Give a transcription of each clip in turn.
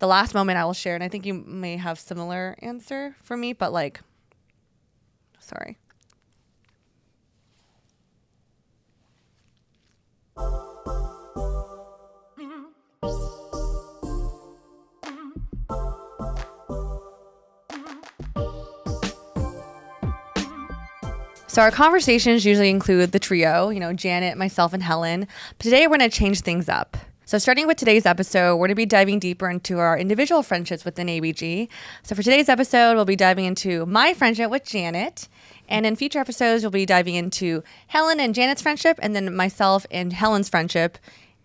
the last moment I will share, and I think you may have similar answer for me, but like, sorry. So our conversations usually include the trio, Janet, myself, and Helen. But today we're going to change things up. So starting with today's episode, we're going to be diving deeper into our individual friendships within ABG. So for today's episode, we'll be diving into my friendship with Janet. And in future episodes, we'll be diving into Helen and Janet's friendship, and then myself and Helen's friendship.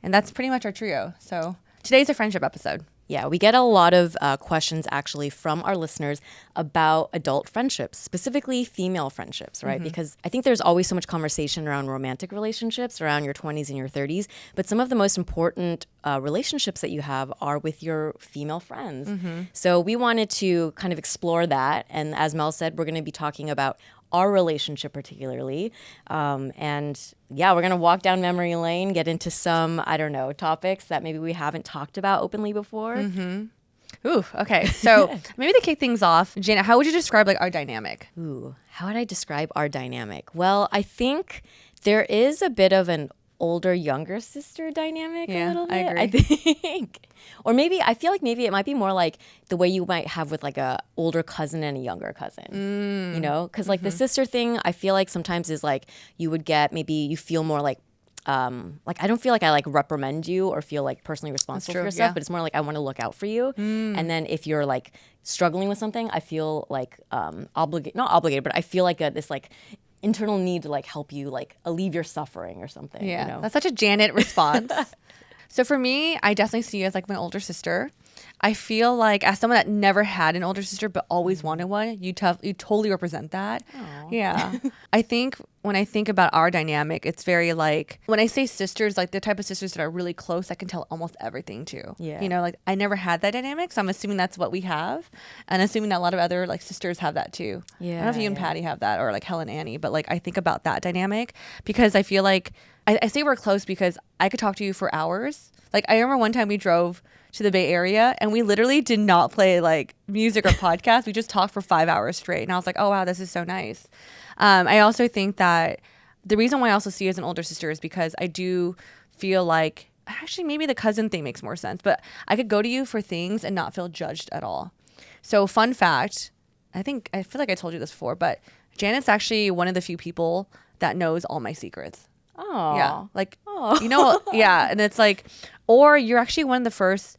And that's pretty much our trio. So today's a friendship episode. Yeah, we get a lot of questions actually from our listeners about adult friendships, specifically female friendships, right? Because I think there's always so much conversation around romantic relationships around your 20s and your 30s, but some of the most important relationships that you have are with your female friends. So we wanted to kind of explore that. And as Mel said, we're going to be talking about our relationship particularly. And yeah, we're going to walk down memory lane, get into some, topics that maybe we haven't talked about openly before. Ooh, okay. So maybe to kick things off, Janet, how would you describe our dynamic? Ooh, how would I describe our dynamic? Well, I think there is a bit of an older, younger sister dynamic a little bit. I agree. I think. Or maybe, I feel like maybe it might be more like the way you might have with like a older cousin and a younger cousin, Because like the sister thing, I feel like sometimes is like you would get, maybe you feel more like I don't feel like I like reprimand you or feel like personally responsible for your stuff, but it's more like I want to look out for you. And then if you're like struggling with something, I feel like not obligated, but I feel like this like internal need to like help you like alleviate your suffering or something. Yeah, that's such a Janet response. So for me, I definitely see you as like my older sister. I feel like as someone that never had an older sister but always wanted one, you totally represent that. Aww. Yeah. I think when I think about our dynamic, it's very like, when I say sisters, like the type of sisters that are really close, I can tell almost everything to. Yeah. Like I never had that dynamic, so I'm assuming that's what we have, and assuming that a lot of other like sisters have that too. Yeah. I don't know if you and Patty have that, or like Helen and Annie, but like I think about that dynamic because I feel like I say we're close because I could talk to you for hours. Like I remember one time we drove to the Bay Area and we literally did not play like music or podcasts. We just talked for 5 hours straight. And I was like, oh wow, this is so nice. I also think that the reason why I also see you as an older sister is because I do feel like, actually maybe the cousin thing makes more sense, but I could go to you for things and not feel judged at all. So fun fact, I feel like I told you this before, but Janet's actually one of the few people that knows all my secrets. Oh. Yeah. Like, yeah. And it's like, or you're actually one of the first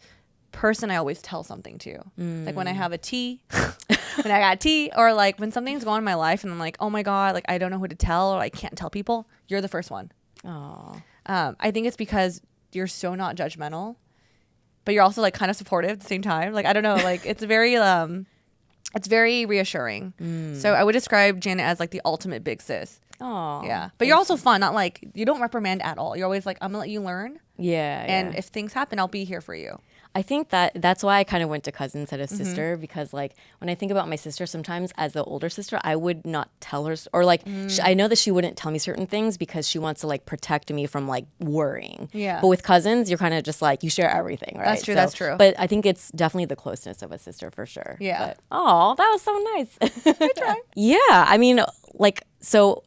person I always tell something to. Like when I have a tea, when I got tea, or like when something's going on in my life and I'm like, oh my God, like I don't know who to tell or I can't tell people. You're the first one. Oh. I think it's because you're so not judgmental, but you're also like kind of supportive at the same time. Like, I don't know, like it's very reassuring. So I would describe Janet as like the ultimate big sis. Oh. Yeah. But you're also fun. Not like, you don't reprimand at all. You're always like, I'm going to let you learn. Yeah. And if things happen, I'll be here for you. I think that's why I kind of went to cousin instead of sister, because like when I think about my sister, sometimes as the older sister, I would not tell her, or like I know that she wouldn't tell me certain things because she wants to like protect me from like worrying. Yeah. But with cousins, you're kind of just like, you share everything, right? That's true. That's true. But I think it's definitely the closeness of a sister for sure. Yeah. Oh, that was so nice. Good try. Yeah. I mean, like, so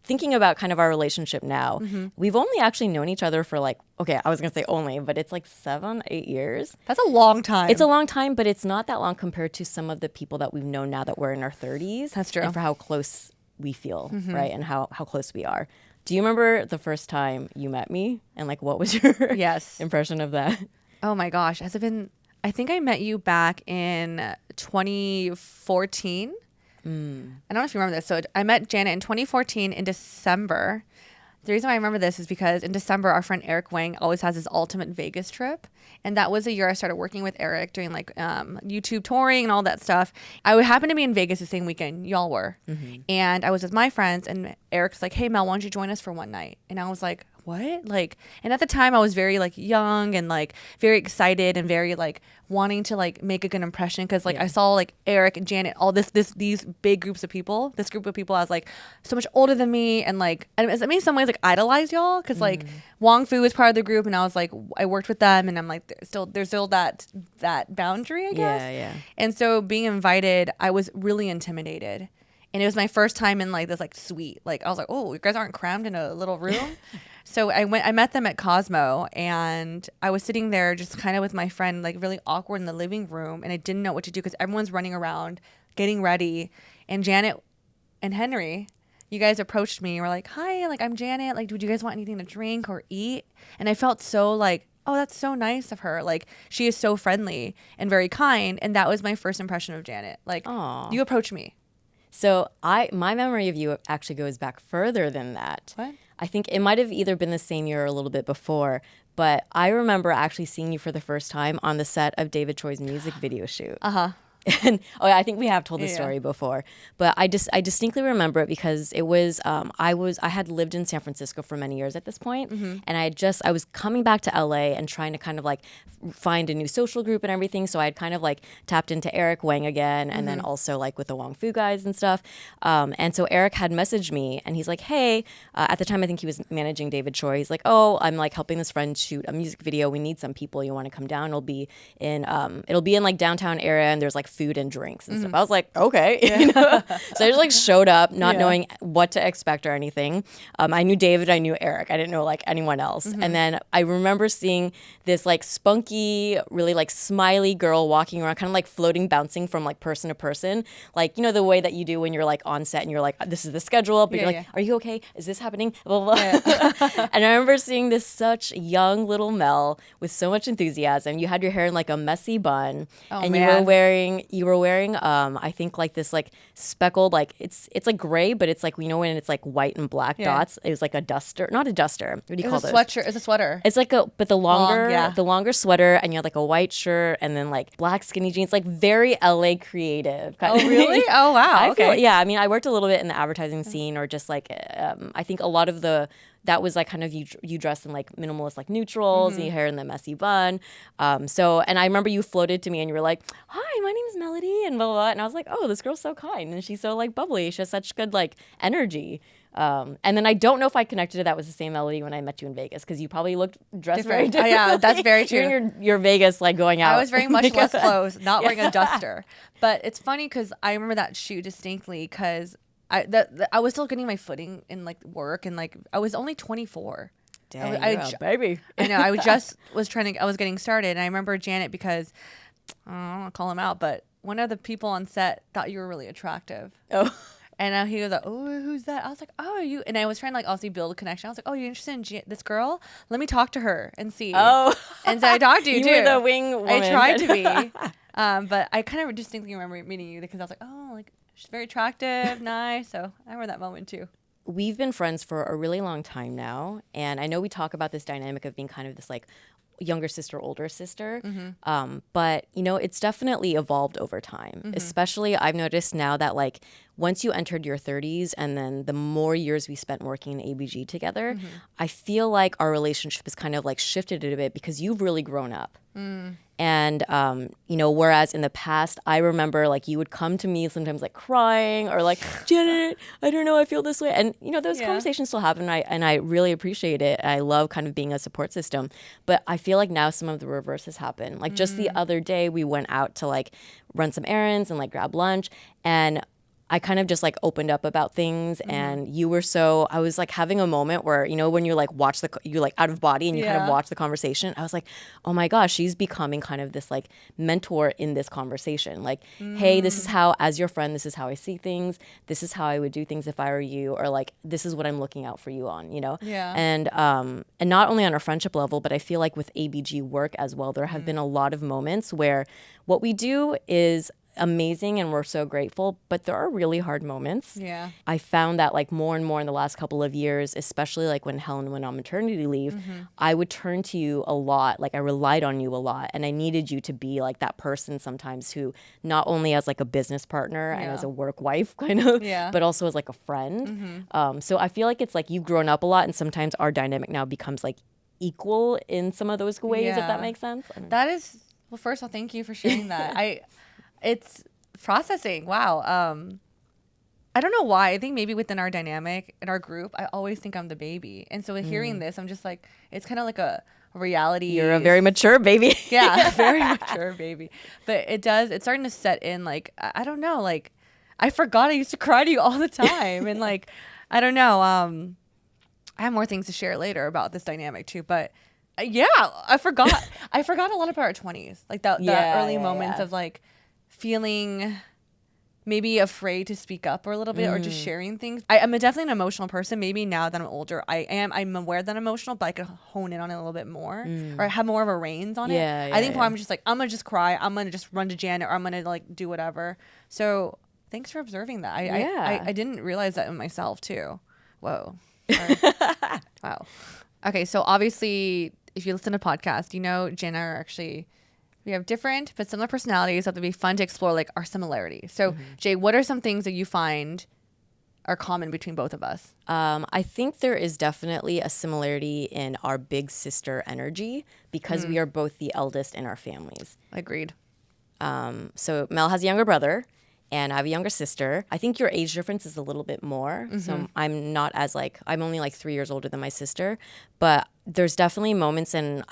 thinking about kind of our relationship now, we've only actually known each other for like, okay, I was going to say only, but it's like 7-8 years. That's a long time. It's a long time, but it's not that long compared to some of the people that we've known now that we're in our 30s. That's true. And for how close we feel, right? And how close we are. Do you remember the first time you met me? And like, what was your impression of that? Oh my gosh. I think I met you back in 2014. I don't know if you remember this. So I met Janet in 2014 in December. The reason why I remember this is because in December, our friend Eric Wang always has his ultimate Vegas trip. And that was the year I started working with Eric doing like YouTube touring and all that stuff. I would happen to be in Vegas the same weekend y'all were. And I was with my friends and Eric's like, hey, Mel, why don't you join us for one night? And I was like, what? Like, and at the time I was very like young and like very excited and very like wanting to like make a good impression. Cause like I saw like Eric and Janet, all these big groups of people, this group of people I was like so much older than me. And like, and in some ways like idolize y'all. Cause like Wong Fu was part of the group and I was like, I worked with them and I'm like, there's still that boundary, I guess. Yeah. And so being invited, I was really intimidated. And it was my first time in like this like suite. Like I was like, oh, you guys aren't crammed in a little room. So I met them at Cosmo and I was sitting there just kind of with my friend, like really awkward in the living room. And I didn't know what to do because everyone's running around getting ready. And Janet and Henry, you guys approached me and were like, hi, like I'm Janet. Like, would you guys want anything to drink or eat? And I felt so like, oh, that's so nice of her. Like she is so friendly and very kind. And that was my first impression of Janet. Like you approached me. So my memory of you actually goes back further than that. What? I think it might have either been the same year or a little bit before, but I remember actually seeing you for the first time on the set of David Choi's music video shoot. And I think we have told this story before, but I distinctly remember it because it was I had lived in San Francisco for many years at this point, and I was coming back to LA and trying to kind of like find a new social group and everything. So I had kind of like tapped into Eric Wang again, and then also like with the Wong Fu guys and stuff. And so Eric had messaged me, and he's like, "Hey," at the time I think he was managing David Choi. He's like, "Oh, I'm like helping this friend shoot a music video. We need some people. You want to come down? It'll be in like downtown area, and there's like food and drinks and stuff." I was like, okay. You know? So I just like showed up not knowing what to expect or anything. I knew David, I knew Eric. I didn't know like anyone else. And then I remember seeing this like spunky, really like smiley girl walking around, kind of like floating, bouncing from like person to person. Like, you know, the way that you do when you're like on set and you're like, this is the schedule, but you're like, are you okay? Is this happening? Blah, blah, blah. And I remember seeing this such young little Mel with so much enthusiasm. You had your hair in like a messy bun, and you were wearing I think like this like speckled, like it's like gray, but it's like, you know, when it's like white and black dots. It was like a duster, not a duster. What do you call those? Sweatshirt. It's a sweater. It's like the longer sweater, and you had like a white shirt and then like black skinny jeans, like very LA creative. Oh really? Oh wow. Okay. I mean, I worked a little bit in the advertising scene, or just like I think a lot of that was like kind of you dressed in like minimalist like neutrals and your hair in the messy bun. So, and I remember you floated to me and you were like, "Hi, my name is Melody," and blah, blah, blah. And I was like, "Oh, this girl's so kind and she's so like bubbly. She has such good like energy." And then I don't know if I connected to that was the same Melody when I met you in Vegas, because you probably looked dressed very different. Yeah, that's very true. You're in your Vegas like going out. I was very much less clothes, not wearing a duster. But it's funny because I remember that shoot distinctly because I was still getting my footing in like work, and like I was only 24. Dang, baby. I know. I was getting started, and I remember Janet because I don't want to call him out, but one of the people on set thought you were really attractive. Oh. And he was like, "Oh, who's that?" I was like, "Oh, you." And I was trying to like also build a connection. I was like, "Oh, you interested in this girl? Let me talk to her and see." Oh. And so I talked to you too. You were the wing woman. I tried to be, but I kind of distinctly remember meeting you because I was like, "Oh, like she's very attractive, nice." So I remember that moment too. We've been friends for a really long time now, and I know we talk about this dynamic of being kind of this like younger sister, older sister. But you know, it's definitely evolved over time. Especially I've noticed now that like once you entered your 30s and then the more years we spent working in ABG together, I feel like our relationship has kind of like shifted a bit because you've really grown up. And, you know, whereas in the past, I remember like you would come to me sometimes like crying or like, "Janet, I don't know, I feel this way." And, you know, those conversations still happen, and I really appreciate it. I love kind of being a support system. But I feel like now some of the reverse has happened. Like just the other day, we went out to like run some errands and like grab lunch, and I kind of just like opened up about things, and I was like having a moment where, you know, when you like you're like out of body and you kind of watch the conversation, I was like, oh my gosh, she's becoming kind of this like mentor in this conversation. Like, hey, this is how, as your friend, this is how I see things. This is how I would do things if I were you, or like, this is what I'm looking out for you on, you know? Yeah. And not only on a friendship level, but I feel like with ABG work as well, there have been a lot of moments where what we do is, amazing and we're so grateful, but there are really hard moments. Yeah. I found that like more and more in the last couple of years, especially like when Helen went on maternity leave, I would turn to you a lot. Like I relied on you a lot, and I needed you to be like that person sometimes who not only as like a business partner and as a work wife kind of, but also as like a friend. So I feel like it's like you've grown up a lot, and sometimes our dynamic now becomes like equal in some of those ways, if that makes sense. That is, well, first of all, thank you for sharing that. It's processing. Wow. I don't know why. I think maybe within our dynamic in our group, I always think I'm the baby. And so hearing this, I'm just like, it's kind of like a reality. You're a very mature baby. Yeah, very mature baby. But it's starting to set in, like, I don't know, like, I forgot I used to cry to you all the time. And like, I don't know. I have more things to share later about this dynamic too, but yeah, I forgot a lot about our 20s, like the early moments of like feeling maybe afraid to speak up or a little bit or just sharing things. I'm definitely an emotional person. Maybe now that I'm older, I'm aware that I'm emotional, but I could hone in on it a little bit more or have more of a reins on it. I think before I'm just like, I'm gonna just cry, I'm gonna just run to Janet, or I'm gonna like do whatever. So thanks for observing that. I didn't realize that in myself too. Whoa. Wow. Okay, so obviously if you listen to podcasts, you know Jenna are actually, we have different but similar personalities that would be fun to explore like our similarities. So Jay, what are some things that you find are common between both of us? I think there is definitely a similarity in our big sister energy because we are both the eldest in our families. Agreed. So Mel has a younger brother and I have a younger sister. I think your age difference is a little bit more. So I'm not as like, I'm only like 3 years older than my sister, but there's definitely moments, and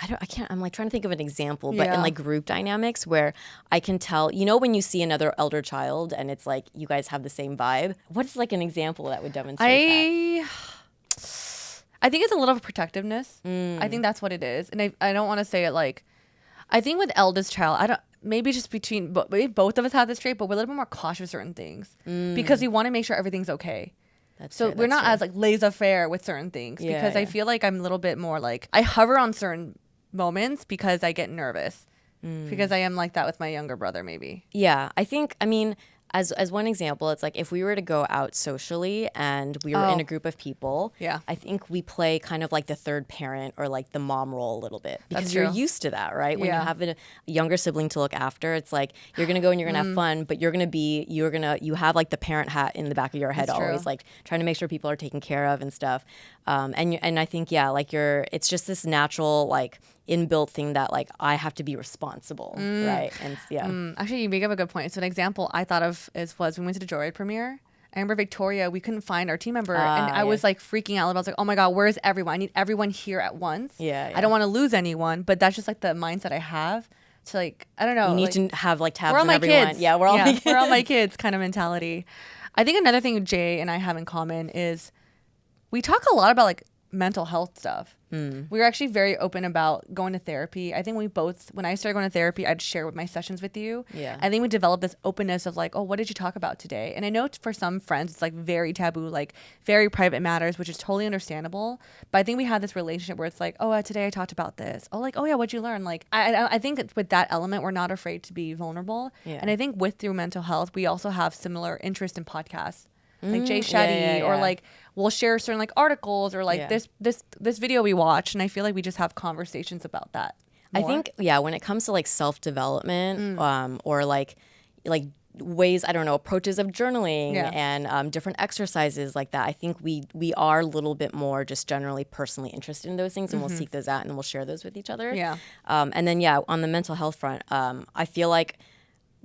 I'm like trying to think of an example, but in like group dynamics where I can tell, you know, when you see another elder child and it's like you guys have the same vibe. What's like an example that would demonstrate that? I think it's a little protectiveness. I think that's what it is. And I don't want to say it like, I think with eldest child, maybe just between, maybe both of us have this trait, but we're a little bit more cautious of certain things because we want to make sure everything's okay. We're not as like laissez-faire with certain things because I feel like I'm a little bit more like, I hover on certain moments because I get nervous because I am like that with my younger brother maybe. Yeah, I think, I mean, as one example, it's like if we were to go out socially and we were in a group of people, I think we play kind of like the third parent or like the mom role a little bit because you're used to that, right? When you have a younger sibling to look after, it's like you're gonna go and you're gonna have fun, but you have like the parent hat in the back of your head always, like trying to make sure people are taken care of and stuff. And I think like it's just this natural like inbuilt thing that like I have to be responsible, right? And Actually, you make up a good point. So an example I thought of was when we went to the Joyride premiere. I remember Victoria, we couldn't find our team member, and I was like freaking out. I was like, oh my god, where's everyone? I need everyone here at once. I don't want to lose anyone, but that's just like the mindset I have. So like, I don't know. You need to have like tabs on on everyone. Kids. Yeah, we're all my kids kind of mentality. I think another thing Jay and I have in common is we talk a lot about like mental health stuff. We were actually very open about going to therapy. I think when I started going to therapy, I'd share with my sessions with you. I think we developed this openness of like, oh, what did you talk about today? And I know for some friends, it's like very taboo, like very private matters, which is totally understandable. But I think we have this relationship where it's like, oh, today I talked about this. Oh, like, oh yeah, what'd you learn? Like, I think it's with that element, we're not afraid to be vulnerable. And I think through mental health, we also have similar interest in podcasts. Like Jay Shetty or like we'll share certain like articles or like this video we watch, and I feel like we just have conversations about that more. I think when it comes to like self-development or like ways, I don't know, approaches of journaling and different exercises like that, I think we are a little bit more just generally personally interested in those things, and we'll seek those out and we'll share those with each other. And then on the mental health front, I feel like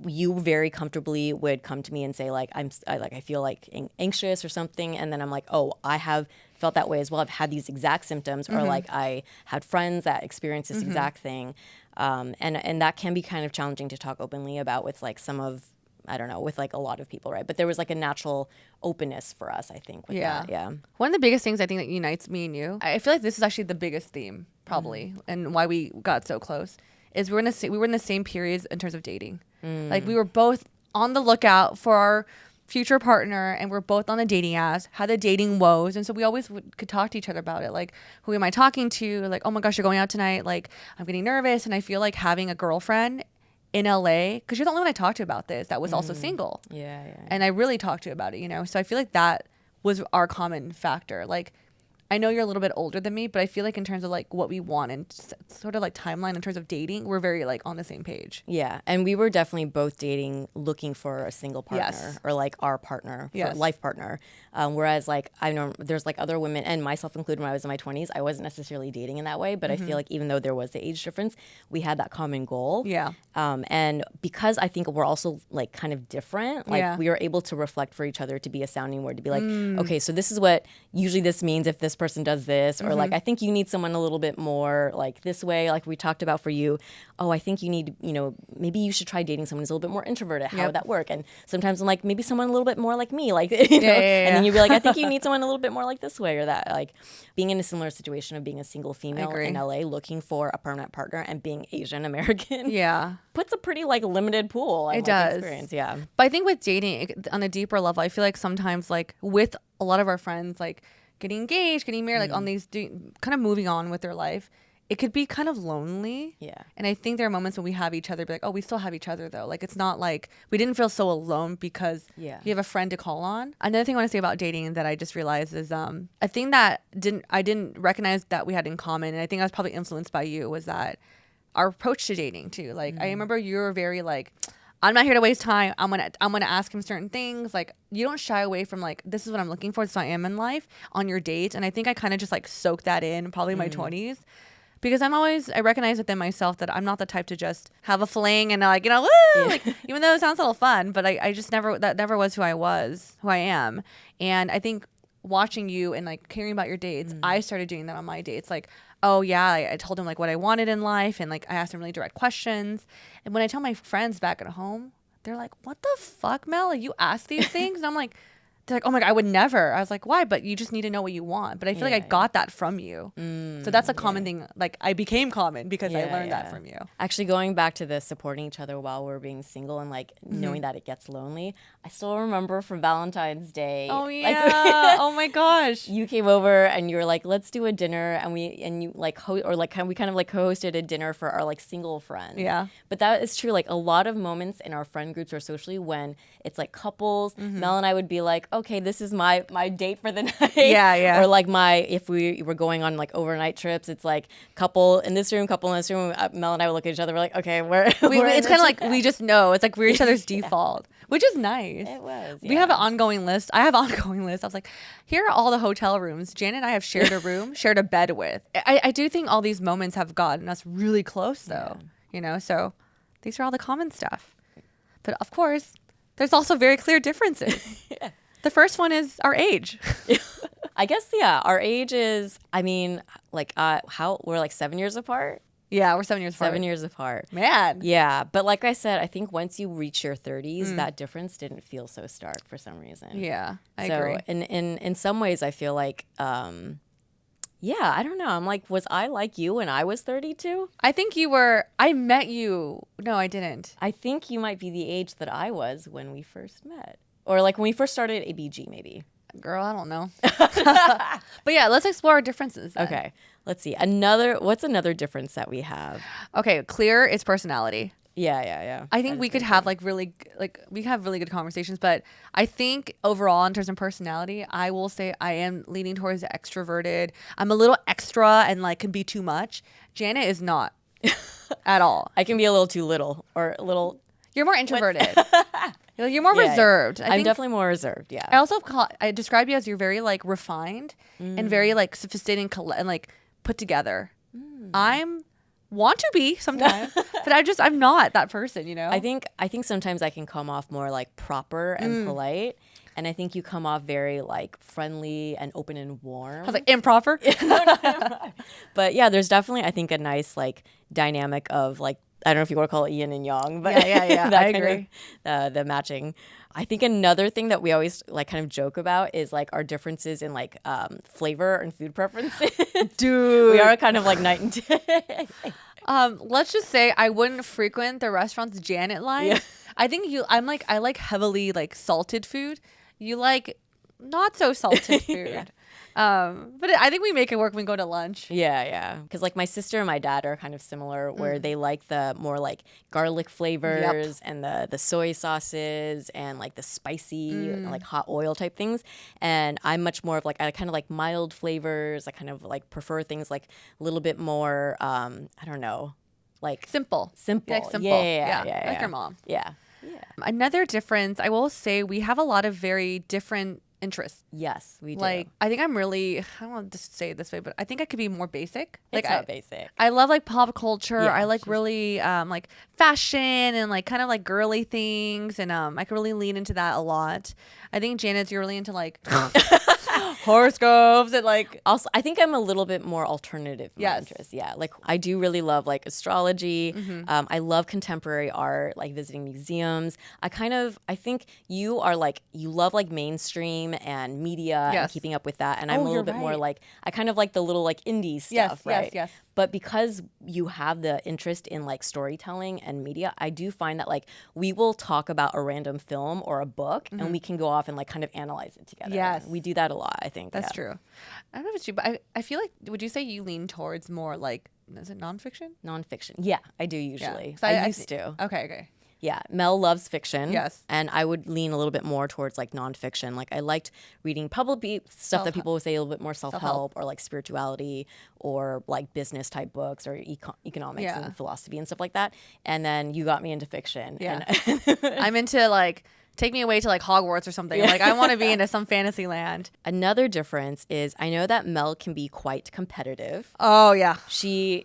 you very comfortably would come to me and say like I feel like anxious or something, and then I'm like, oh, I have felt that way as well. I've had these exact symptoms, or like I had friends that experienced this exact thing, and that can be kind of challenging to talk openly about with like some of, I don't know, with like a lot of people, right? But there was like a natural openness for us, I think, with that. One of the biggest things I think that unites me and you, I feel like this is actually the biggest theme probably, and why we got so close, is we were in the same periods in terms of dating. Like we were both on the lookout for our future partner, and we're both on the dating apps, had the dating woes, and so we always could talk to each other about it. Like, who am I talking to? Like, oh my gosh, you're going out tonight. Like, I'm getting nervous, and I feel like having a girlfriend in LA, because you're the only one I talked to about this that was also single. Yeah. And I really talked to you about it, you know? So I feel like that was our common factor. Like, I know you're a little bit older than me, but I feel like in terms of like what we want and sort of like timeline in terms of dating, we're very like on the same page. Yeah. And we were definitely both dating, looking for a single partner or like our partner, life partner. Whereas like I know there's like other women, and myself included, when I was in my 20s, I wasn't necessarily dating in that way. But I feel like even though there was the age difference, we had that common goal. Yeah. And because I think we're also like kind of different, like we were able to reflect for each other, to be a sounding board, to be like, okay, so this is what usually this means if this person does this, or like I think you need someone a little bit more like this way, like we talked about for you. Oh, I think you need, you know, maybe you should try dating someone who's a little bit more introverted. How would that work? And sometimes I'm like, maybe someone a little bit more like me, like you know. And then you'd be like, I think you need someone a little bit more like this way or that. Like being in a similar situation of being a single female in LA, looking for a permanent partner, and being Asian American, puts a pretty like limited pool. It does. Experience, But I think with dating on a deeper level, I feel like sometimes like with a lot of our friends, like getting engaged, getting married, like on these kind of moving on with their life, it could be kind of lonely. Yeah. And I think there are moments when we have each other, be like, oh, we still have each other though. Like it's not like we didn't feel so alone because you have a friend to call on. Another thing I want to say about dating that I just realized is a thing that I didn't recognize that we had in common, and I think I was probably influenced by you, was that our approach to dating too. Like I remember you were very like, I'm not here to waste time. I'm gonna ask him certain things. Like you don't shy away from like, this is what I'm looking for. This is what I am in life on your dates. And I think I kind of just like soaked that in probably my 20s, because I recognize within myself that I'm not the type to just have a fling and like, you know, woo! Like, even though it sounds a little fun, but I just that never was who I am. And I think watching you and like caring about your dates, I started doing that on my dates. Like, oh yeah, I told him like what I wanted in life, and like I asked him really direct questions. And when I tell my friends back at home, they're like, what the fuck, Mel? Like, you ask these things? And I'm like, they're like, oh my God, I would never. I was like, why? But you just need to know what you want. But I feel like I got that from you. So that's a common thing. Like I became common because I learned that from you. Actually, going back to the supporting each other while we're being single and like knowing that it gets lonely, I still remember for Valentine's Day. Oh yeah. Oh my gosh. You came over and you were like, let's do a dinner, and you like we kind of like co-hosted a dinner for our like single friends. Yeah. But that is true. Like a lot of moments in our friend groups or socially when it's like couples, Mel and I would be like, okay, this is my date for the night. Yeah. Or like if we were going on like overnight trips, it's like couple in this room, couple in this room. Mel and I would look at each other. We're like, okay, it's kind of like we just know. It's like we're each other's default, which is nice. It was. We have an ongoing list. I have an ongoing list. I was like, here are all the hotel rooms Janet and I have shared a room, shared a bed with. I do think all these moments have gotten us really close though. You know, so these are all the common stuff. But of course, there's also very clear differences. The first one is our age. I guess, our age is, I mean, like, we're like 7 years apart. Yeah, we're 7 years apart. 7 years apart. Man. Yeah, but like I said, I think once you reach your 30s, that difference didn't feel so stark for some reason. Yeah, I agree. In some ways, I feel like, I don't know. I'm like, was I like you when I was 32? I think you were. I met you. No, I didn't. I think you might be the age that I was when we first met. Or like when we first started ABG, maybe. Girl, I don't know. But yeah, let's explore our differences then. Okay, let's see. What's another difference that we have? Okay, clear is personality. Yeah. I think we could have really good conversations, but I think overall in terms of personality, I will say I am leaning towards the extroverted. I'm a little extra and like can be too much. Janet is not at all. I can be a little too little or a little. You're more introverted. You're more reserved. I'm definitely more reserved. Yeah. I describe you as you're very like refined and very like sophisticated and like put together. I'm want to be sometimes, but I'm not that person. You know. I think sometimes I can come off more like proper and polite. And I think you come off very like friendly and open and warm. I was like improper. But yeah, there's definitely I think a nice like dynamic of like, I don't know if you want to call it yin and yang, but yeah. I agree. The matching. I think another thing that we always like kind of joke about is like our differences in like flavor and food preferences. Dude, we are kind of like night and day. Let's just say I wouldn't frequent the restaurants Janet likes. Yeah. I think I like heavily like salted food. You like not so salted food. But I think we make it work when we go to lunch. Yeah. Because like my sister and my dad are kind of similar, where they like the more like garlic flavors and the soy sauces and like the spicy like hot oil type things. And I'm much more of like, I kind of like mild flavors. I kind of like prefer things like a little bit more, I don't know, like Simple. You like simple. Yeah. Like your mom. Yeah. Another difference, I will say, we have a lot of very different interests. Yes, we do. Like, I think I'm really, I don't want to just say it this way, but I think I could be more basic. Like, It's not basic. I love like pop culture. Yeah, I like really like fashion and like kind of like girly things. And I can really lean into that a lot. I think Janet's, you're really into like horoscopes and like. Also, I think I'm a little bit more alternative in my Yes. interest. Yeah, like I do really love like astrology. I love contemporary art, like visiting museums. I think you are like, you love like mainstream and media and Yes. keeping up with that. And I'm a little you're bit more right. like, I kind of like the little like indie stuff, right? Yes. But because you have the interest in like storytelling and media, I do find that like we will talk about a random film or a book and we can go off and like kind of analyze it together. Yes. We do that a lot, I think. That's true. I don't know if it's true, but I feel like, would you say you lean towards more like, is it nonfiction? Nonfiction. Yeah, I do usually. Yeah. So I used to. Okay. Yeah, Mel loves fiction. Yes. And I would lean a little bit more towards like nonfiction. Like I liked reading probably stuff that people would say a little bit more self-help or like spirituality or like business type books or economics and philosophy and stuff like that. And then you got me into fiction. Yeah. And I'm into like, take me away to like Hogwarts or something. Like I want to be into some fantasy land. Another difference is I know that Mel can be quite competitive. Oh yeah. She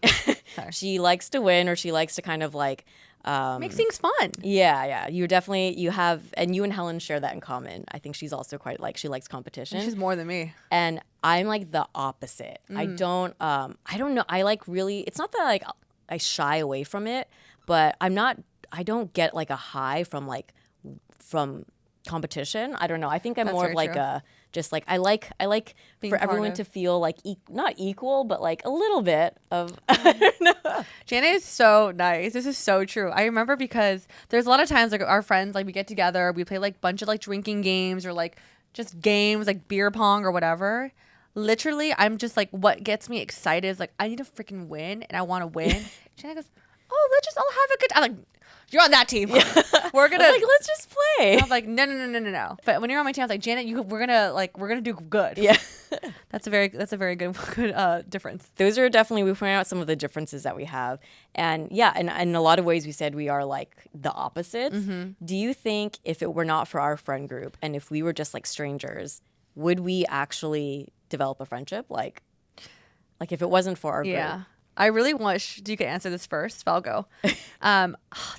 she likes to win, or she likes to kind of like Makes things fun. Yeah. You have, and you and Helen share that in common. I think she's also quite like, she likes competition. She's more than me. And I'm like the opposite. I don't know. I like really, it's not that like I shy away from it, but I don't get like a high from competition. I don't know. I think I'm more of like a, just like I like Being for part everyone of. to feel like not equal, but like a little bit of I don't know. Janet is so nice. This is so true. I remember because there's a lot of times like our friends, like we get together, we play like bunch of like drinking games or like just games like beer pong or whatever. Literally, I'm just like, what gets me excited is like I need to freaking win and I want to win. Janet goes, oh, let's just all have a good time. I'm like, you're on that team. We're gonna Like, let's just play. I'm like, no. But when you're on my team, I was like, Janet, we're gonna do good. Yeah. That's a very good difference. Those are definitely, we point out some of the differences that we have. And yeah, and in a lot of ways we said we are like the opposites. Do you think if it were not for our friend group and if we were just like strangers, would we actually develop a friendship? Like if it wasn't for our group? Yeah. I really wish you could answer this first. I'll go.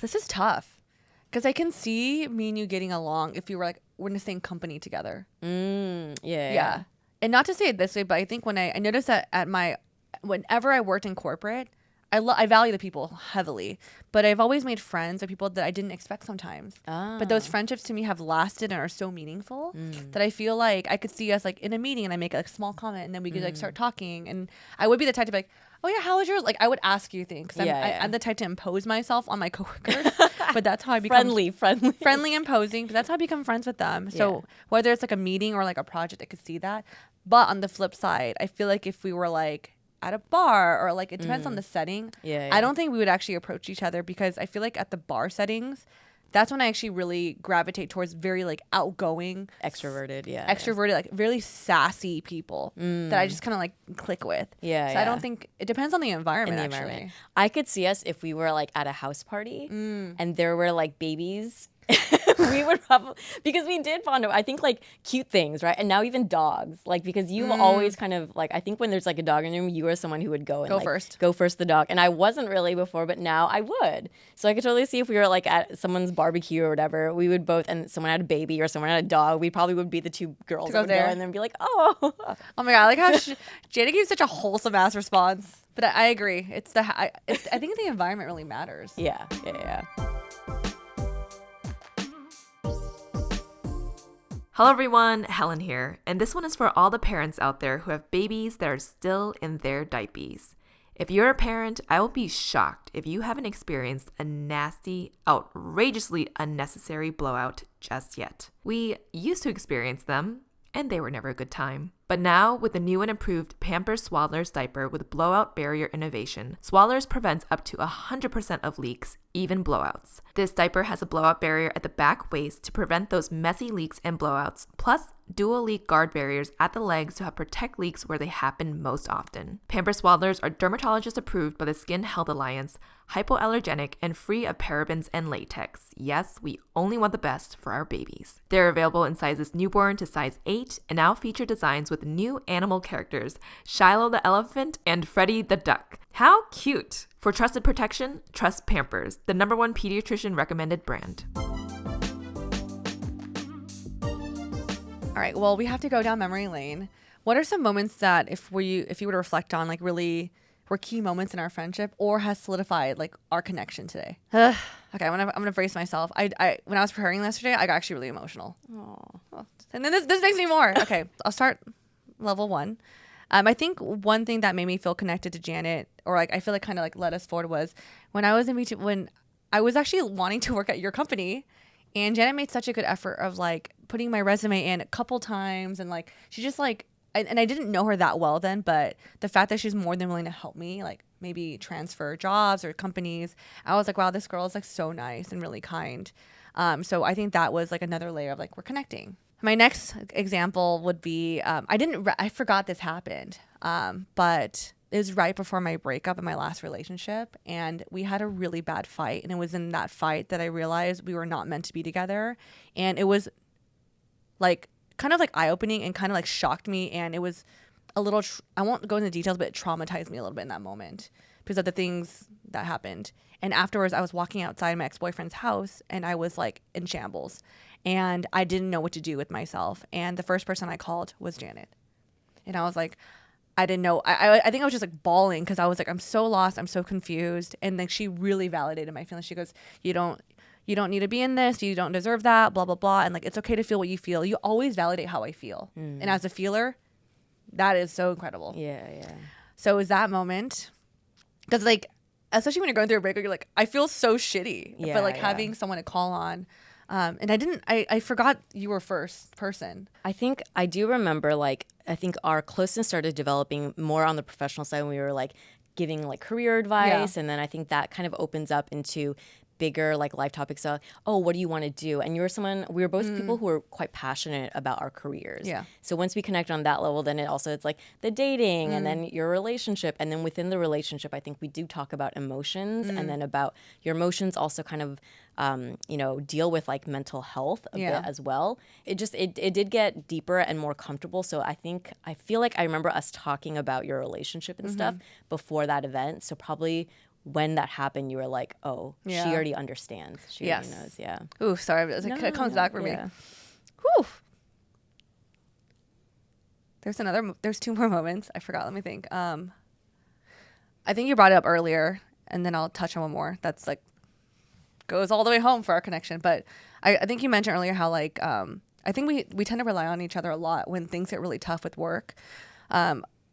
This is tough because I can see me and you getting along if you were like, we're in the same company together. Yeah. And not to say it this way, but I think when I noticed that whenever I worked in corporate, I value the people heavily, but I've always made friends with people that I didn't expect sometimes. But those friendships to me have lasted and are so meaningful that I feel like I could see us like in a meeting and I make a small comment and then we could like start talking. And I would be the type to be like, oh yeah, how was yours? Like I would ask you things. I'm the type to impose myself on my coworkers, but that's how I become friendly, imposing. But that's how I become friends with them. So whether it's like a meeting or like a project, I could see that. But on the flip side, I feel like if we were like at a bar or like it depends on the setting. I don't think we would actually approach each other because I feel like at the bar settings, that's when I actually really gravitate towards very like outgoing, extroverted, like really sassy people that I just kind of like click with. I don't think it depends on the environment. Actually, I could see us if we were like at a house party and there were like babies. We would probably, because we did bond over, I think like cute things, right? And now even dogs, like because you've always kind of like, I think when there's like a dog in the room, you are someone who would go first the dog. And I wasn't really before, but now I would. So I could totally see if we were like at someone's barbecue or whatever, we would both, and someone had a baby or someone had a dog, we probably would be the two girls that would go and then be like, oh. Oh my God, I like how Jada gave such a wholesome ass response. But I agree. I think the environment really matters. Yeah. Hello everyone, Helen here, and this one is for all the parents out there who have babies that are still in their diapers. If you're a parent, I will be shocked if you haven't experienced a nasty, outrageously unnecessary blowout just yet. We used to experience them, and they were never a good time. But now, with the new and improved Pampers Swaddlers diaper with blowout barrier innovation, Swaddlers prevents up to 100% of leaks, even blowouts. This diaper has a blowout barrier at the back waist to prevent those messy leaks and blowouts, plus dual leak guard barriers at the legs to help protect leaks where they happen most often. Pampers Swaddlers are dermatologist approved by the Skin Health Alliance, hypoallergenic, and free of parabens and latex. Yes, we only want the best for our babies. They're available in sizes newborn to size 8 and now feature designs with new animal characters, Shiloh the elephant and Freddie the duck. How cute! For trusted protection, trust Pampers, the #1 pediatrician recommended brand. All right, well, we have to go down memory lane. What are some moments that if you were to reflect on, like really were key moments in our friendship or has solidified like our connection today? Okay, I'm gonna brace myself. I when I was preparing yesterday, I got actually really emotional. Oh. And then this makes me more. Okay, I'll start level 1. I think one thing that made me feel connected to Janet, or like I feel like kind of like led us forward, was when I was when I was actually wanting to work at your company, and Janet made such a good effort of like putting my resume in a couple times, and like she just like, and I didn't know her that well then, but the fact that she's more than willing to help me, like maybe transfer jobs or companies, I was like, wow, this girl is like so nice and really kind. So I think that was like another layer of like, we're connecting. My next example would be, I forgot this happened, but it was right before my breakup in my last relationship, and we had a really bad fight, and it was in that fight that I realized we were not meant to be together, and it was like kind of like eye-opening and kind of like shocked me, and it was a little, I won't go into details, but it traumatized me a little bit in that moment because of the things that happened. And afterwards, I was walking outside my ex-boyfriend's house, and I was like in shambles, and I didn't know what to do with myself. And the first person I called was Janet. And I was like, I didn't know. I think I was just like bawling because I was like, I'm so lost. I'm so confused. And then she really validated my feelings. She goes, you don't need to be in this. You don't deserve that, blah, blah, blah. And like, it's okay to feel what you feel. You always validate how I feel. And as a feeler, that is so incredible. Yeah. So it was that moment. Because like, especially when you're going through a breakup, you're like, I feel so shitty. Yeah, but like having someone to call on. And I forgot you were first person. I think I do remember, like, I think our closeness started developing more on the professional side when we were like giving like career advice. And then I think that kind of opens up into bigger like life topics of, oh, what do you want to do? And we were both people who were quite passionate about our careers. Yeah. So once we connect on that level, then it's like the dating and then your relationship. And then within the relationship, I think we do talk about emotions and then about your emotions also kind of, deal with like mental health a bit as well. It did get deeper and more comfortable. So I feel like I remember us talking about your relationship and stuff before that event. So probably when that happened, you were like, oh, she already understands. She already knows. Yeah. Ooh, sorry. It comes back for me. Whew. There's 2 more moments. I forgot. Let me think. I think you brought it up earlier, and then I'll touch on one more. That's like, goes all the way home for our connection. But I think you mentioned earlier how like, I think we tend to rely on each other a lot when things get really tough with work.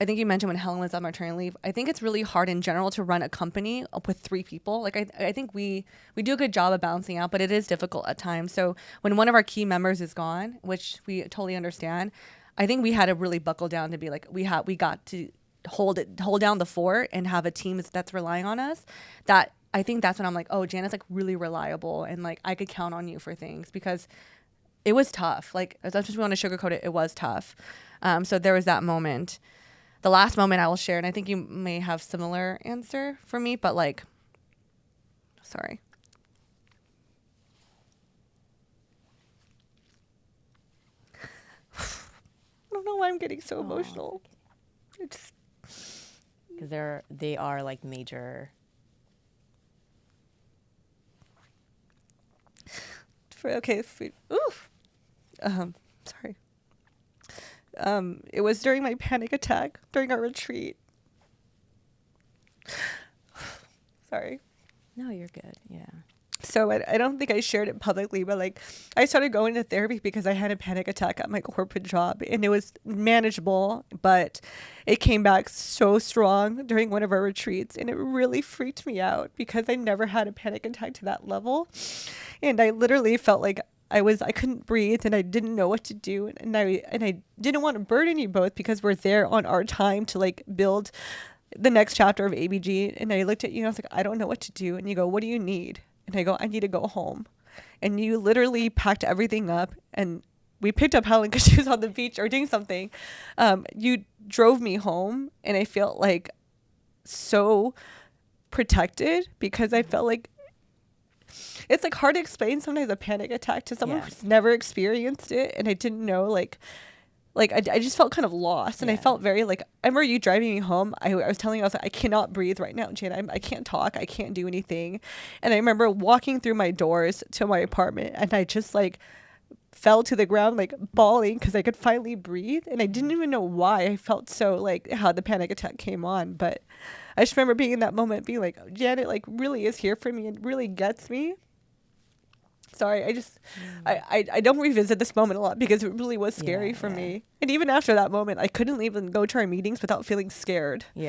I think you mentioned when Helen was on maternity leave. I think it's really hard in general to run a company with 3 people. Like I think we do a good job of balancing out, but it is difficult at times. So when one of our key members is gone, which we totally understand, I think we had to really buckle down to be like, we got to hold down the fort and have a team that's relying on us. That I think that's when I'm like, oh, Janet's like really reliable and like I could count on you for things, because it was tough. Like as much as we want to sugarcoat it, it was tough. So there was that moment. The last moment I will share, and I think you may have similar answer for me, but like, sorry. I don't know why I'm getting so emotional. It's because they are like major. Okay. Oof. Sorry. It was during my panic attack during our retreat. Sorry. No, you're good. Yeah. So I don't think I shared it publicly, but like I started going to therapy because I had a panic attack at my corporate job, and it was manageable, but it came back so strong during one of our retreats, and it really freaked me out because I never had a panic attack to that level. And I literally felt like I couldn't breathe and I didn't know what to do. And I didn't want to burden you both because we're there on our time to like build the next chapter of ABG. And I looked at you and I was like, I don't know what to do. And you go, what do you need? And I go, I need to go home. And you literally packed everything up, and we picked up Helen because she was on the beach or doing something. You drove me home, and I felt like so protected because I felt like it's like hard to explain sometimes a panic attack to someone who's never experienced it. And I didn't know, like I just felt kind of lost, and I felt very like, I remember you driving me home. I was telling you, I was like, I cannot breathe right now, Jan. I can't talk. I can't do anything. And I remember walking through my doors to my apartment, and I just like fell to the ground, like bawling because I could finally breathe. And I didn't even know why I felt so like how the panic attack came on. But I just remember being in that moment, being like, Janet like really is here for me and really gets me. Sorry, I don't revisit this moment a lot because it really was scary for me. And even after that moment, I couldn't even go to our meetings without feeling scared. But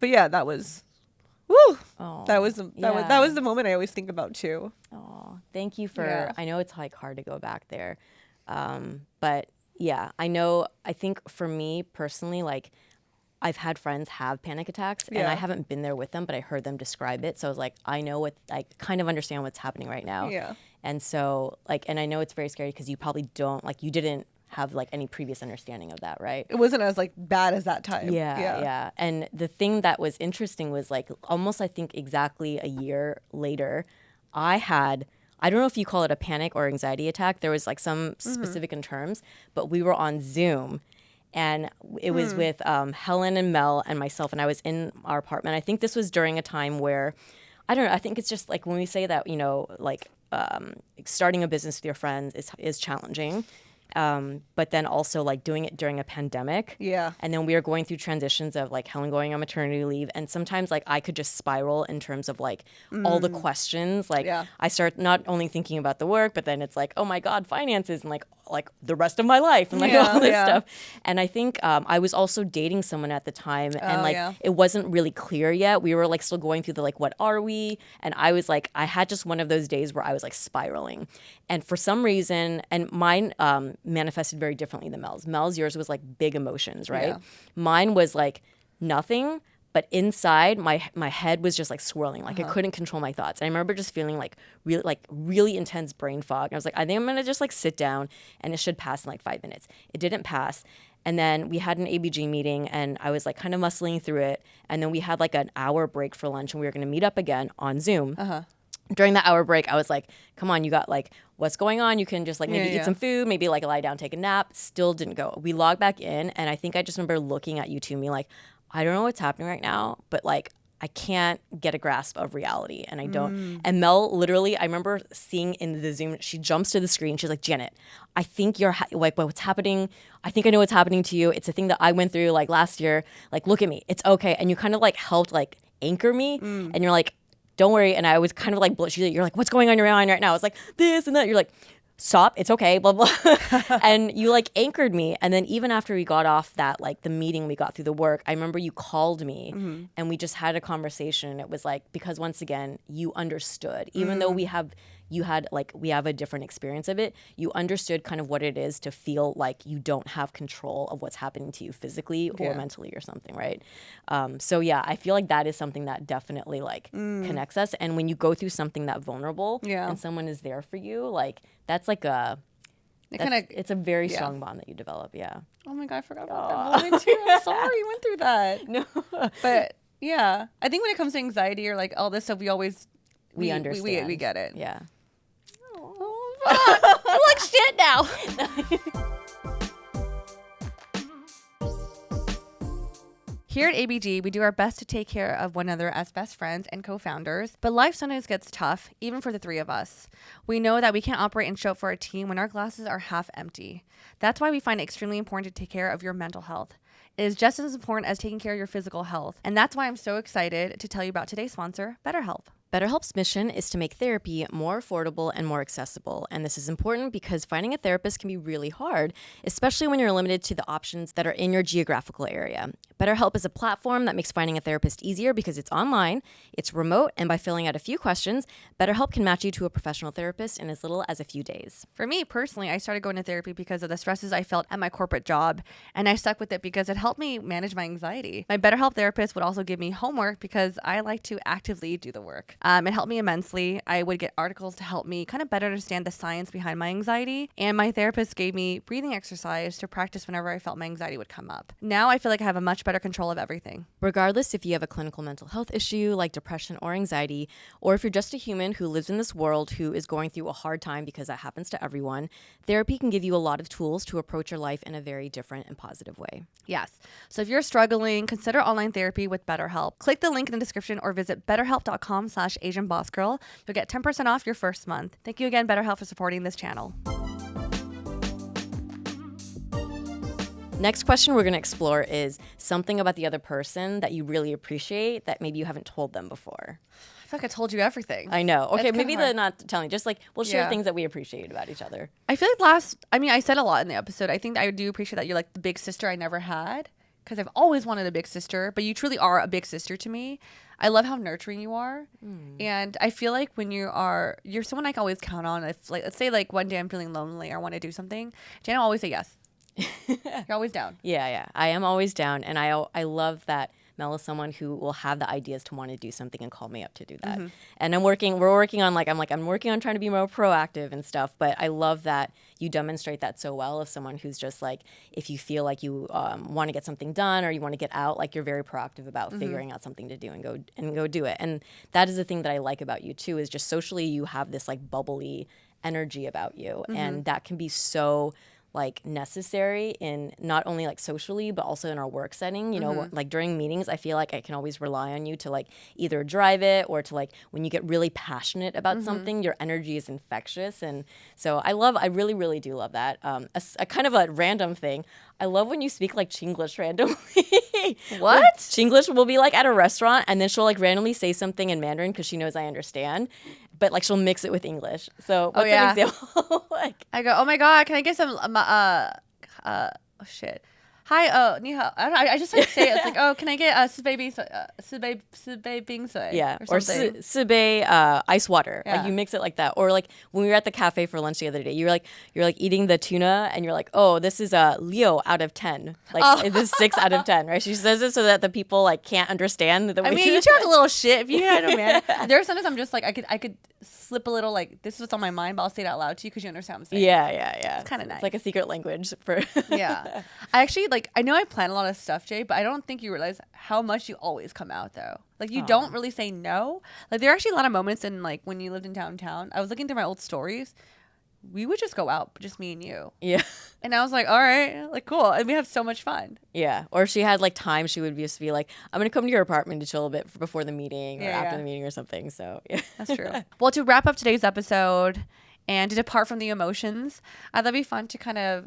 yeah, that was, woo. That was the moment I always think about too. Oh, thank you for. I know it's like hard to go back there, but yeah, I think for me personally, like, I've had friends have panic attacks, and I haven't been there with them, but I heard them describe it. So I was like, I kind of understand what's happening right now. Yeah. And so like, and I know it's very scary because you probably you didn't have like any previous understanding of that, right? It wasn't as like bad as that time. Yeah. And the thing that was interesting was like almost, I think exactly a year later, I don't know if you call it a panic or anxiety attack. There was like some specific in terms, but we were on Zoom. And it was with Helen and Mel and myself, and I was in our apartment. I think this was during a time where, I don't know, I think it's just like when we say that, like starting a business with your friends is challenging. But then also like doing it during a pandemic. Yeah. And then we were going through transitions of like Helen going on maternity leave. And sometimes like I could just spiral in terms of like all the questions. Like I start not only thinking about the work, but then it's like, oh my God, finances and like the rest of my life and like all this stuff. And I think I was also dating someone at the time, and it wasn't really clear yet. We were like still going through the like, what are we? And I was like, I had just one of those days where I was like spiraling. And for some reason, and mine manifested very differently than Mel's. Yours was like big emotions, right? Yeah. Mine was like nothing, but inside my head was just like swirling, like I couldn't control my thoughts. And I remember just feeling like really intense brain fog. And I was like, I think I'm gonna just like sit down and it should pass in like 5 minutes. It didn't pass. And then we had an ABG meeting, and I was like kind of muscling through it. And then we had like an hour break for lunch, and we were gonna meet up again on Zoom. During that hour break, I was like, come on, you got like, what's going on? You can just like maybe eat some food, maybe like lie down, take a nap. Still didn't go. We logged back in, and I think I just remember looking at you two and being like, I don't know what's happening right now, but like I can't get a grasp of reality, and I don't. And Mel literally, I remember seeing in the Zoom, she jumps to the screen. She's like, Janet, I think you're like, what's happening? I think I know what's happening to you. It's a thing that I went through like last year. Like, look at me. It's okay. And you kind of like helped like anchor me, and you're like, don't worry. And I was kind of like, you're like, what's going on in your mind right now? It's like this and that. You're like, stop, it's okay, blah, blah. And you like anchored me. And then even after we got off that, like the meeting, we got through the work, I remember you called me and we just had a conversation. It was like, because once again, you understood, even though we have a different experience of it, you understood kind of what it is to feel like you don't have control of what's happening to you physically or mentally or something, right? So yeah, I feel like that is something that definitely like connects us. And when you go through something that vulnerable and someone is there for you, like that's like it's a very strong bond that you develop. Yeah. Oh my God, I forgot about that moment too. I'm sorry you went through that. No. But yeah, I think when it comes to anxiety or like all this stuff, we understand. We get it. Yeah. I'm like shit now. Here at ABG, we do our best to take care of one another as best friends and co-founders, but life sometimes gets tough, even for the three of us. We know that we can't operate and show up for our team when our glasses are half empty. That's why we find it extremely important to take care of your mental health. It is just as important as taking care of your physical health, and that's why I'm so excited to tell you about today's sponsor, BetterHelp. BetterHelp's mission is to make therapy more affordable and more accessible. And this is important because finding a therapist can be really hard, especially when you're limited to the options that are in your geographical area. BetterHelp is a platform that makes finding a therapist easier because it's online, it's remote, and by filling out a few questions, BetterHelp can match you to a professional therapist in as little as a few days. For me personally, I started going to therapy because of the stresses I felt at my corporate job, and I stuck with it because it helped me manage my anxiety. My BetterHelp therapist would also give me homework because I like to actively do the work. It helped me immensely. I would get articles to help me kind of better understand the science behind my anxiety, and my therapist gave me breathing exercise to practice whenever I felt my anxiety would come up. Now I feel like I have a much better control of everything. Regardless if you have a clinical mental health issue like depression or anxiety, or if you're just a human who lives in this world who is going through a hard time, because that happens to everyone, therapy can give you a lot of tools to approach your life in a very different and positive way. Yes. So if you're struggling, consider online therapy with BetterHelp. Click the link in the description or visit betterhelp.com/AsianBossGirl. You'll get 10% off your first month. Thank you again, BetterHelp, for supporting this channel. Next question we're going to explore is something about the other person that you really appreciate that maybe you haven't told them before. I feel like I told you everything. I know. Okay, It's maybe kinda hard. not telling, just like we'll share Yeah. things that we appreciate about each other. I feel like I said a lot in the episode. I think that I do appreciate that you're like the big sister I never had, because I've always wanted a big sister, but you truly are a big sister to me. I love how nurturing you are. And I feel like when you're someone I can always count on. If like, let's say like one day I'm feeling lonely or want to do something, Jana will always say yes. You're always down. Yeah. I am always down, and I love that Mel is someone who will have the ideas to want to do something and call me up to do that. And we're working on I'm working on trying to be more proactive and stuff, but I love that you demonstrate that so well of someone who's just like, if you feel like you want to get something done or you want to get out, like you're very proactive about figuring out something to do and go do it. And that is the thing that I like about you too, is just socially you have this like bubbly energy about you, and that can be so like necessary in not only like socially but also in our work setting, you know, like during meetings I feel like I can always rely on you to like either drive it or to like when you get really passionate about something, your energy is infectious. And so I really, really do love that. A kind of a random thing, I love when you speak like Chinglish randomly. What? Like, Chinglish will be like at a restaurant and then she'll like randomly say something in Mandarin because she knows I understand, but like she'll mix it with English. So what's an example? Like I go, oh my God, can I get some, oh shit. Hi, ni hao. I don't know, I just like say it. It's like, oh, can I get sibei bing sui? yeah, or or something. sibei ice water. Yeah. Like you mix it like that. Or like when we were at the cafe for lunch the other day, you're like eating the tuna and you're like, oh, this is a Leo out of 10. Like this is 6 out of 10, right? She says it so that the people like can't understand the way. I mean, you talk a little shit if you had a man. There are sometimes I'm just like, I could slip a little like, this is what's on my mind, but I'll say it out loud to you because you understand what I'm saying. Yeah. It's kinda nice. It's like a secret language for. Yeah. I actually like, I know I plan a lot of stuff, Jay, but I don't think you realize how much you always come out though. Like you don't really say no. Like there are actually a lot of moments in like when you lived in downtown, I was looking through my old stories. We would just go out, just me and you. Yeah. And I was like, all right, like cool. And we have so much fun. Yeah. Or if she had like time, she would just be like, I'm going to come to your apartment to chill a bit before the meeting or after the meeting or something. So yeah. That's true. Well, to wrap up today's episode and to depart from the emotions, I thought it'd be fun to kind of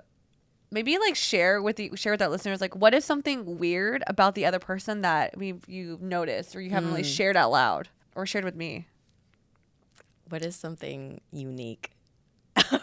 maybe like share with our listeners, like what is something weird about the other person that you noticed or you haven't really shared out loud or shared with me? What is something unique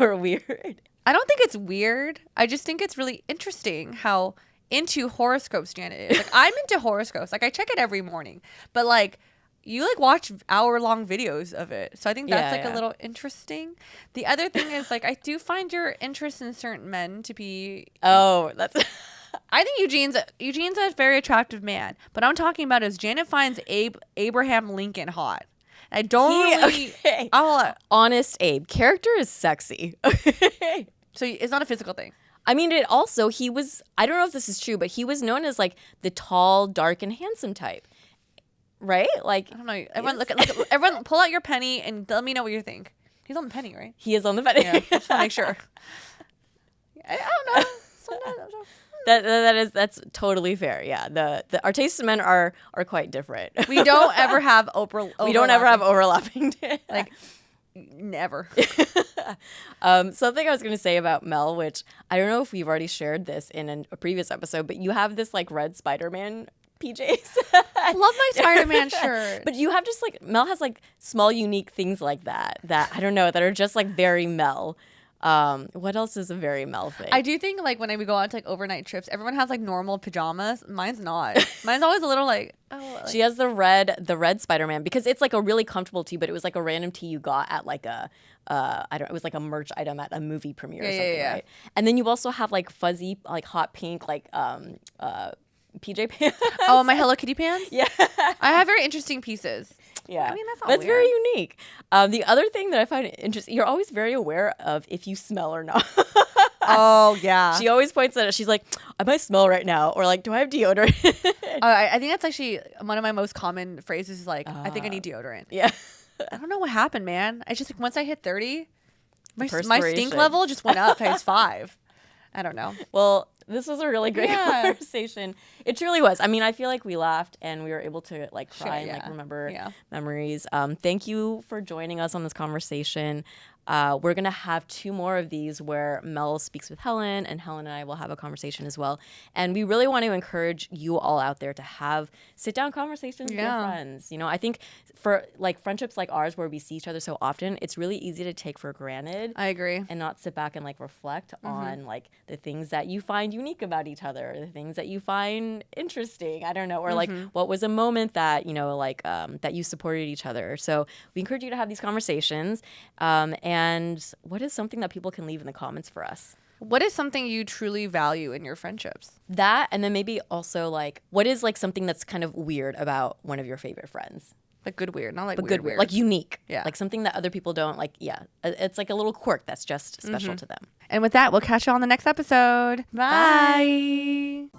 or weird? I don't think it's weird. I just think it's really interesting how into horoscopes Janet is. Like I'm into horoscopes. Like I check it every morning, but like you like watch hour-long videos of it. So I think that's a little interesting. The other thing is like I do find your interest in certain men to be That's I think Eugene's a very attractive man, but I'm talking about is Janet finds Abraham Lincoln hot. I don't really. Okay. Honest Abe. Character is sexy. So it's not a physical thing. I mean, I don't know if this is true, but he was known as like the tall, dark, and handsome type. Right? Like I don't know. Everyone look at everyone pull out your penny and let me know what you think. He's on the penny, right? he is on the penny. Yeah, just to make sure. I don't know. Sometimes, That's totally fair. Yeah. Our tastes in men are quite different. we don't ever have We don't ever have overlapping. like never. Something I was going to say about Mel, which I don't know if we've already shared this in a previous episode, but you have this like red Spider-Man PJs. I love my Spider-Man shirt. But you have just like, Mel has like small unique things like that I don't know, that are just like very Mel. What else is a very Mel thing? I do think like when we go on to like overnight trips, everyone has like normal pajamas. Mine's not. Mine's always a little like, oh. Like, she has the red Spider-Man because it's like a really comfortable tee, but it was like a random tee you got at like a it was like a merch item at a movie premiere or something, right? And then you also have like fuzzy, like hot pink, like PJ pants. Oh, my Hello Kitty pants? Yeah. I have very interesting pieces. Yeah. I mean, that's all That's weird. very unique. The other thing that I find interesting, you're always very aware of if you smell or not. Oh, yeah. She always points at it. She's like, I might smell right now. Or like, do I have deodorant? I think that's actually one of my most common phrases is like, I think I need deodorant. Yeah. I don't know what happened, man. I just like once I hit 30, my stink Perspiration. level just went up times 5. I don't know. Well, this was a really great conversation. It truly was. I mean, I feel like we laughed and we were able to like cry and like remember memories. Thank you for joining us on this conversation. We're going to have 2 more of these where Mel speaks with Helen and Helen and I will have a conversation as well. And we really want to encourage you all out there to have sit-down conversations with your friends. You know, I think for like friendships like ours where we see each other so often, it's really easy to take for granted. I agree. And not sit back and like reflect on like the things that you find unique about each other, the things that you find interesting. I don't know. Or like what was a moment that, you know, like that you supported each other. So we encourage you to have these conversations. And what is something that people can leave in the comments for us? What is something you truly value in your friendships? That, and then maybe also like, what is like something that's kind of weird about one of your favorite friends? Like good weird, not like But weird, good, like unique. Yeah. Like something that other people don't like. Yeah. It's like a little quirk that's just special to them. And with that, we'll catch you on the next episode. Bye.